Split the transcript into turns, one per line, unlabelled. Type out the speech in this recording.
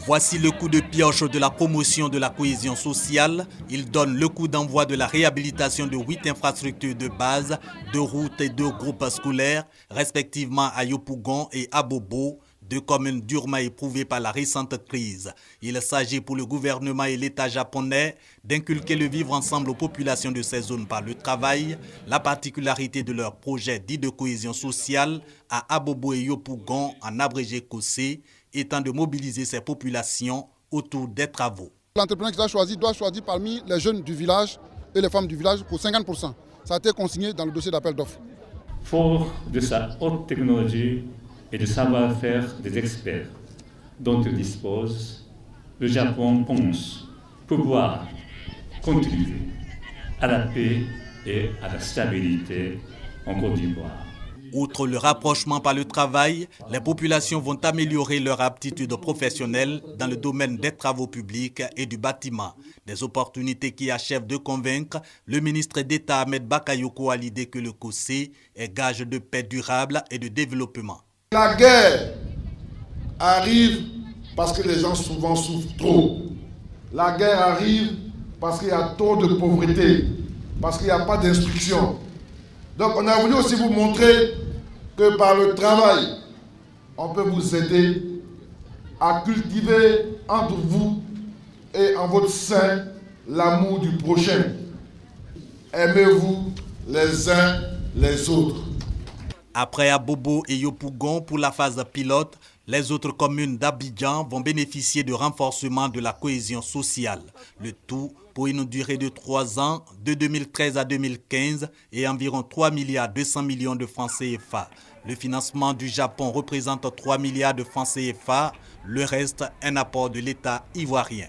Voici le coup de pioche de la promotion de la cohésion sociale. Il donne le coup d'envoi de la réhabilitation de 8 infrastructures de base, 2 routes et 2 groupes scolaires, respectivement à Yopougon et à Bobo, 2 communes durement éprouvées par la récente crise. Il s'agit pour le gouvernement et l'État japonais d'inculquer le vivre ensemble aux populations de ces zones par le travail. La particularité de leur projet dit de cohésion sociale à Abobo et Yopougon, en abrégé Kossé, étant de mobiliser ces populations autour des travaux.
L'entrepreneur qui doit choisir parmi les jeunes du village et les femmes du village pour 50%. Ça a été consigné dans le dossier d'appel d'offres.
Fort de sa haute technologie et du savoir-faire des experts dont il dispose, le Japon pense pouvoir contribuer à la paix et à la stabilité en Côte d'Ivoire.
Outre le rapprochement par le travail, les populations vont améliorer leur aptitude professionnelle dans le domaine des travaux publics et du bâtiment. Des opportunités qui achèvent de convaincre le ministre d'État Ahmed Bakayoko à l'idée que le Kossé est gage de paix durable et de développement.
La guerre arrive parce que les gens souvent souffrent trop. La guerre arrive parce qu'il y a trop de pauvreté, parce qu'il n'y a pas d'instruction. Donc on a voulu aussi vous montrer que par le travail, on peut vous aider à cultiver entre vous et en votre sein l'amour du prochain. Aimez-vous les uns les autres.
Après Abobo et Yopougon pour la phase pilote, les autres communes d'Abidjan vont bénéficier de renforcement de la cohésion sociale. Le tout pour une durée de 3 ans, de 2013 à 2015 et environ 3,2 milliards de francs CFA. Le financement du Japon représente 3 milliards de francs CFA, le reste un apport de l'État ivoirien.